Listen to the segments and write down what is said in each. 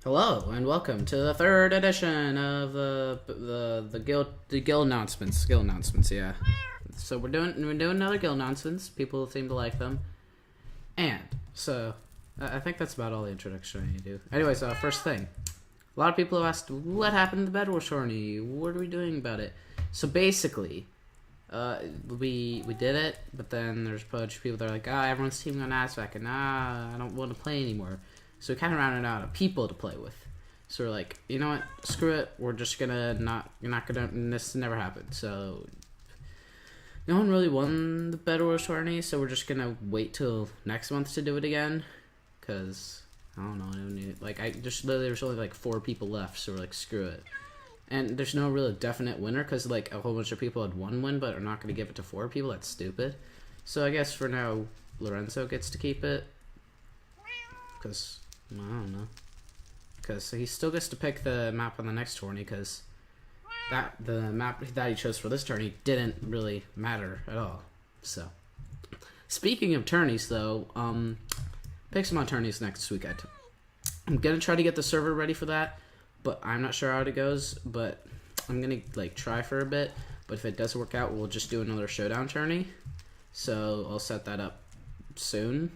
Hello and welcome to the third edition of the guild announcements. Guild announcements, yeah. So we're doing another guild announcements. People seem to like them, and so I think that's about all the introduction I need to do. Anyways, first thing, a lot of people have asked what happened to the Bed Wars tourney. What are we doing about it? So basically, we did it, but then there's a bunch of people that are like, everyone's teaming on Aztec, and I don't want to play anymore. So we kind of rounded out of people to play with. So we're like, you know what? Screw it. We're just gonna you're not gonna. This never happened. So no one really won the Bed Wars tourney. So we're just gonna wait till next month to do it again. Cause I don't know. I don't need it. Like literally there's only like 4 people left. So we're like, screw it. And there's no real definite winner because like a whole bunch of people had 1 win, but are not gonna give it to 4 people. That's stupid. So I guess for now, Lorenzo gets to keep it. Cause I don't know. Because he still gets to pick the map on the next tourney, because the map that he chose for this tourney didn't really matter at all. So, speaking of tourneys, though, pick some on tourneys next weekend. I'm gonna try to get the server ready for that, but I'm not sure how it goes. But I'm gonna like try for a bit. But if it doesn't work out, we'll just do another showdown tourney. So I'll set that up soon.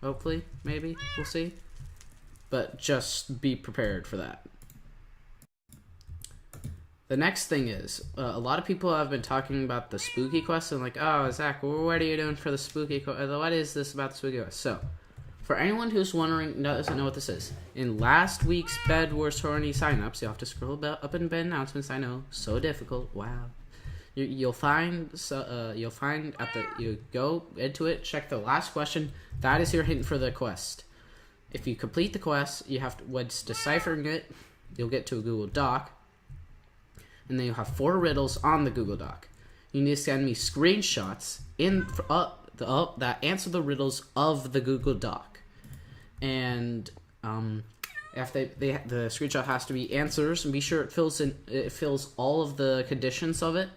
Hopefully, maybe we'll see. But just be prepared for that. The next thing is, a lot of people have been talking about the spooky quest and like, oh, Zach, what are you doing for the spooky quest? What is this about the spooky quest? So, for anyone who's wondering, doesn't know what this is, in last week's Bed Wars tourney signups, you'll have to scroll up in bed announcements. I know, so difficult. Wow. You'll find you go into it, check the last question. That is your hint for the quest. If you complete the quest, you have to, once deciphering it, you'll get to a Google Doc, and then you'll have 4 riddles on the Google Doc. You need to send me screenshots that answer the riddles of the Google Doc, and if the screenshot has to be answers, and be sure it fills all of the conditions of it.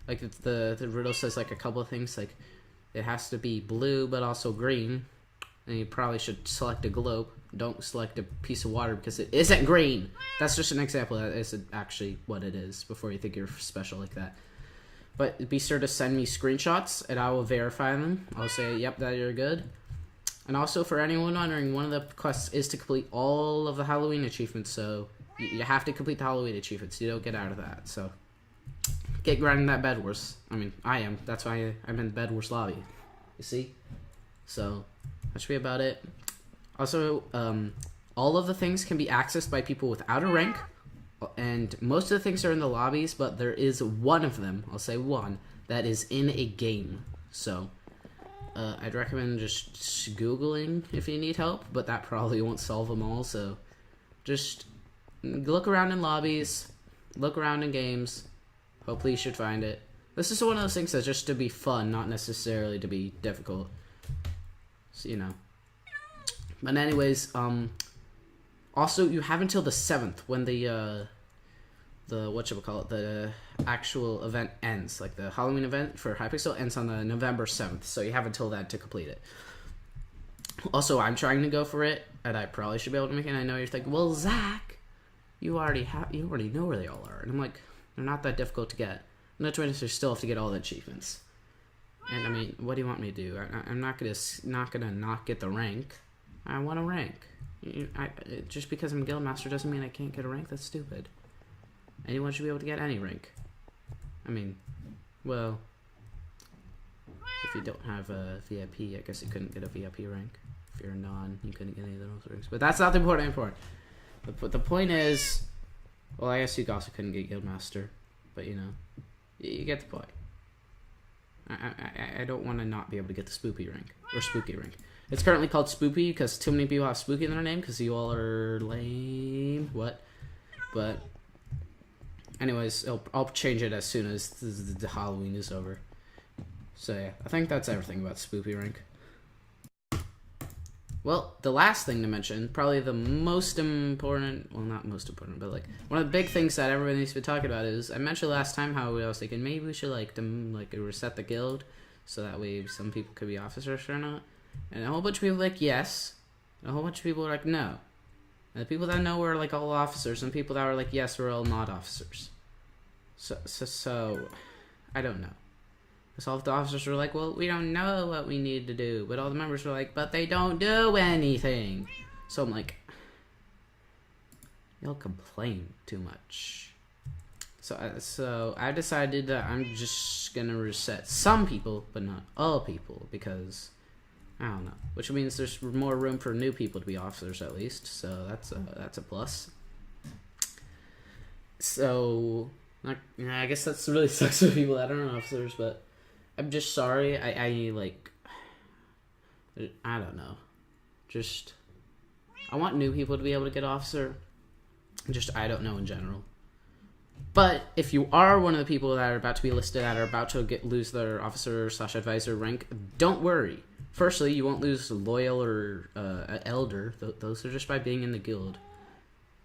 Like the riddle says like a couple of things, like it has to be blue but also green. And you probably should select a globe. Don't select a piece of water because it isn't green. That's just an example. That isn't actually what it is before you think you're special like that. But be sure to send me screenshots and I will verify them. I'll say, yep, that you're good. And also for anyone wondering, one of the quests is to complete all of the Halloween achievements. So you have to complete the Halloween achievements. You don't get out of that. So get grinding that Bed Wars. I mean, I am. That's why I'm in the Bed Wars lobby. You see? So that should be about it. Also, all of the things can be accessed by people without a rank, and most of the things are in the lobbies, but there is one of them, I'll say one, that is in a game. So I'd recommend just Googling if you need help, but that probably won't solve them all. So just look around in lobbies, look around in games. Hopefully you should find it. This is one of those things that's just to be fun, not necessarily to be difficult. So, you know. But anyways, also you have until the 7th when the actual event ends. Like the Halloween event for Hypixel ends on the November 7th. So you have until then to complete it. Also, I'm trying to go for it, and I probably should be able to make it. And I know you're thinking, well, Zach, you already know where they all are. And I'm like, they're not that difficult to get. And the twins still have to get all the achievements. And I mean, what do you want me to do? I'm not gonna not get the rank. I want a rank. Just because I'm Guildmaster doesn't mean I can't get a rank. That's stupid. Anyone should be able to get any rank. I mean, well, if you don't have a VIP, I guess you couldn't get a VIP rank. If you're a non, you couldn't get any of those ranks. But that's not the important part. The point is, well, I guess you also couldn't get Guildmaster, but you know, you get the point. I don't want to not be able to get the Spoopy rank, or Spooky rank. It's currently called Spoopy because too many people have Spooky in their name because you all are lame. What? But anyways, I'll change it as soon as the Halloween is over. So yeah, I think that's everything about Spoopy rank. Well, the last thing to mention, probably the most important, well, not most important, but like one of the big things that everybody needs to be talking about is, I mentioned last time how I was thinking maybe we should like reset the guild so that way some people could be officers or not. And a whole bunch of people were like, yes. And a whole bunch of people were like, no. And the people that know we're like all officers, and people that were like, yes, we're all not officers. So I don't know. Because all of the officers were like, well, we don't know what we need to do. But all the members were like, but they don't do anything. So I'm like, y'all complain too much. So I decided that I'm just gonna reset some people, but not all people, because I don't know. Which means there's more room for new people to be officers at least. So that's a plus. So I guess that's really sucks for people that aren't officers, but I'm just sorry. I don't know. Just I want new people to be able to get officer. Just I don't know in general. But if you are one of the people that are about to be listed that are about to lose their officer/advisor rank, don't worry. Firstly, you won't lose loyal or elder. Those are just by being in the guild.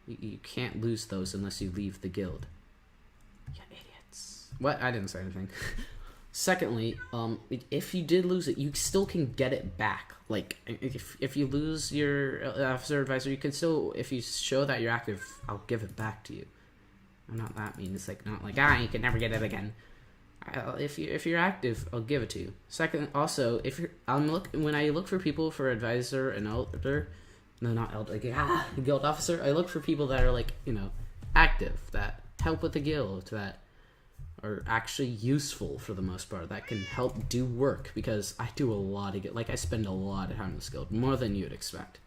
You can't lose those unless you leave the guild. You idiots. What? I didn't say anything. Secondly, if you did lose it, you still can get it back. Like, if you lose your officer advisor, you can still, if you show that you're active, I'll give it back to you. I'm not that mean. It's like, not like, you can never get it again. If you're active, I'll give it to you. Second, also, if you're, when I look for people for advisor and elder, no, not elder, like, guild officer, I look for people that are like, active, that help with the guild, that are actually useful for the most part, that can help do work, because I do a lot of I spend a lot of time in this guild, more than you'd expect.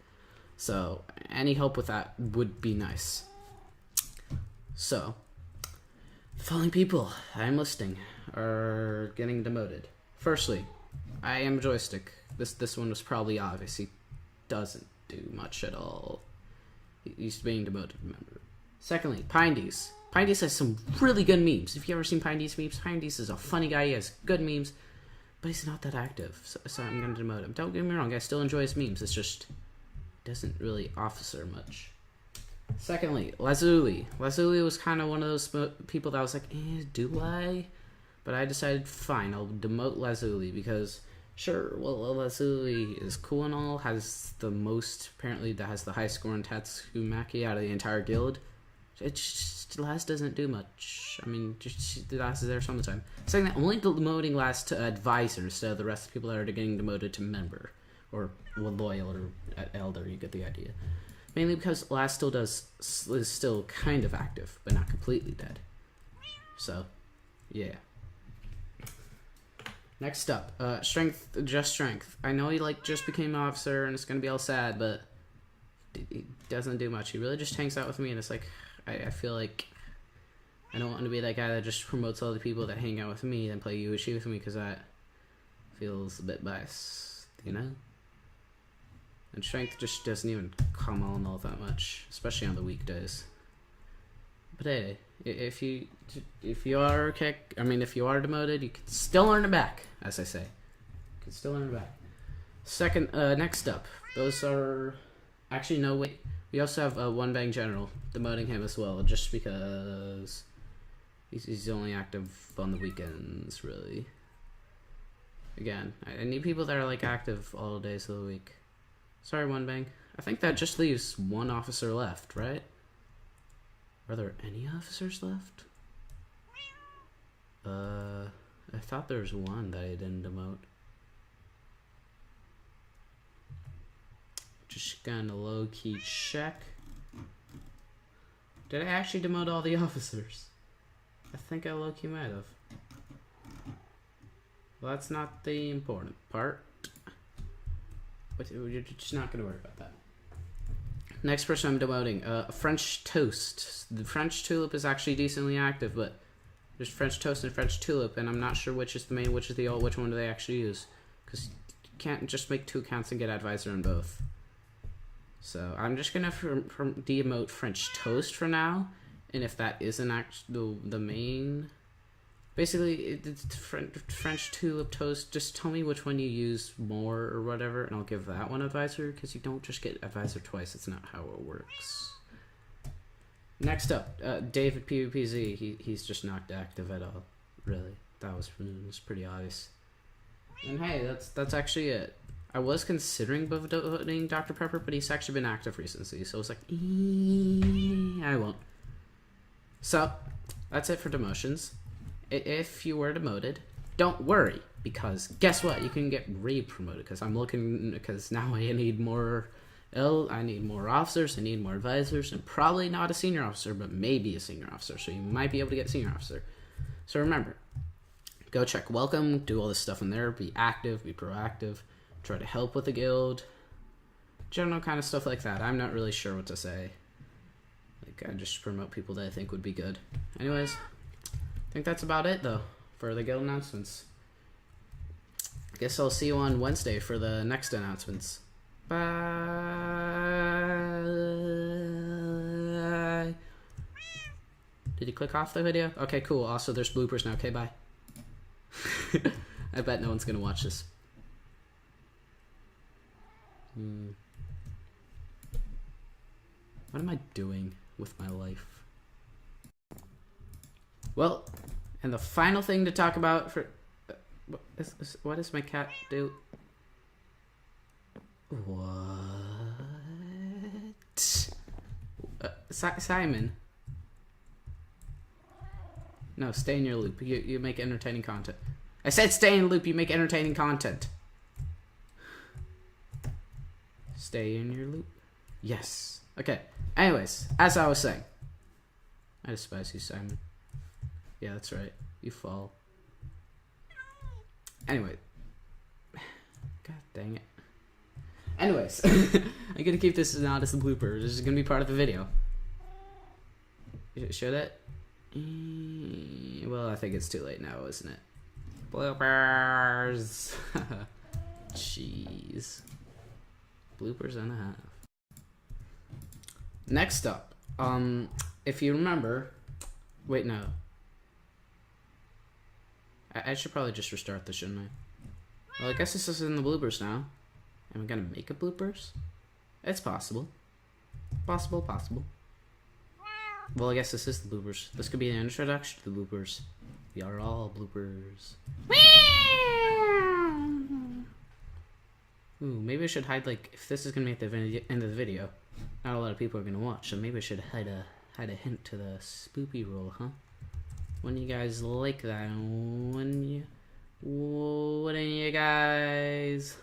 So any help with that would be nice. So, the following people I'm listing are getting demoted. Firstly, I am joystick. This one was probably obvious. He doesn't do much at all. He's being demoted, remember. Secondly, Pinedies. Pinedies has some really good memes. If you ever seen Pinedies memes, Pinedies is a funny guy. He has good memes, but he's not that active. So I'm going to demote him. Don't get me wrong, I still enjoy his memes. It's just doesn't really officer much. Secondly, Lazuli. Lazuli was kind of one of those people that I was like, do I? But I decided, fine, I'll demote Lazuli because, sure, well, Lazuli is cool and all, has the most, apparently, that has the high score in Tatsumaki out of the entire guild. It just, Laz doesn't do much. I mean, just Laz is there some of the time. Second, only demoting Laz to advisor instead of the rest of the people that are getting demoted to member. Or loyal or elder, you get the idea. Mainly because Laz is still kind of active, but not completely dead. So, yeah. Next up, strength, just strength. I know he just became an officer and it's gonna be all sad, but he doesn't do much. He really just hangs out with me, and it's like, I feel like I don't want to be that guy that just promotes all the people that hang out with me and play UHC with me, because that feels a bit biased, And strength just doesn't even come on all that much, especially on the weekdays. But hey, if you are demoted, you can still earn it back, as I say. You can still earn it back. Second, next up, those are actually no wait. We also have One Bang General, demoting him as well, just because he's only active on the weekends, really. Again, I need people that are active all days of the week. Sorry, One Bang. I think that just leaves one officer left, right? Are there any officers left? I thought there was one that I didn't demote. Just gonna low-key check. Did I actually demote all the officers? I think I low-key might have. Well, that's not the important part. But you're just not going to worry about that. Next person I'm demoting, French Toast. The French Tulip is actually decently active, but there's French Toast and French Tulip, and I'm not sure which is the main, which is the alt, which one do they actually use. Because you can't just make 2 accounts and get advisor on both. So I'm just going to demote French Toast for now, and if that isn't actually the main... Basically, it's French Tulip Toast. Just tell me which one you use more or whatever, and I'll give that one advisor, because you don't just get advisor twice. It's not how it works. Next up, David PvPZ. He's just not active at all, really. That was pretty obvious. And hey, that's actually it. I was considering voting Dr. Pepper, but he's actually been active recently, so it's like, I won't. So, that's it for demotions. If you were demoted, don't worry, because guess what? You can get re-promoted, because now I need more officers, I need more advisors, and probably not a senior officer, but maybe a senior officer, so you might be able to get a senior officer. So remember, go check welcome, do all this stuff in there, be active, be proactive, try to help with the guild, general kind of stuff like that. I'm not really sure what to say. Like, I just promote people that I think would be good. Anyways, I think that's about it, though, for the guild announcements. I guess I'll see you on Wednesday for the next announcements. Bye. Did you click off the video? Okay, cool. Also, there's bloopers now. Okay, bye. I bet no one's gonna watch this. What am I doing with my life? Well, and the final thing to talk about for... what does my cat do? What? Simon? No, stay in your loop. You make entertaining content. I said stay in the loop. You make entertaining content. Stay in your loop. Yes. Okay. Anyways, as I was saying. I despise you, Simon. Yeah, that's right. You fall. Anyway. God dang it. Anyways. I'm gonna keep this not as a blooper. This is gonna be part of the video. Should it? Well, I think it's too late now, isn't it? Bloopers. Jeez. Bloopers and a half. Next up, if you remember, wait, no. I should probably just restart this, shouldn't I? Well, I guess this is in the bloopers now. Am I gonna make a bloopers? It's possible. Possible. Well, I guess this is the bloopers. This could be an introduction to the bloopers. We are all bloopers. Ooh, maybe I should hide, like, if this is gonna be at the end of the video, not a lot of people are gonna watch, so maybe I should hide a hint to the spoopy roll, huh? Wouldn't you guys like that? Wouldn't you guys?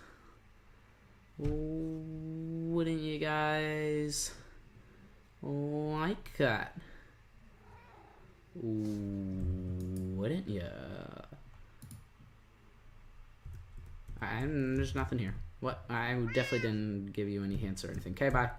Wouldn't you guys like that? Wouldn't ya? There's nothing here. What? I definitely didn't give you any hints or anything. Okay, bye.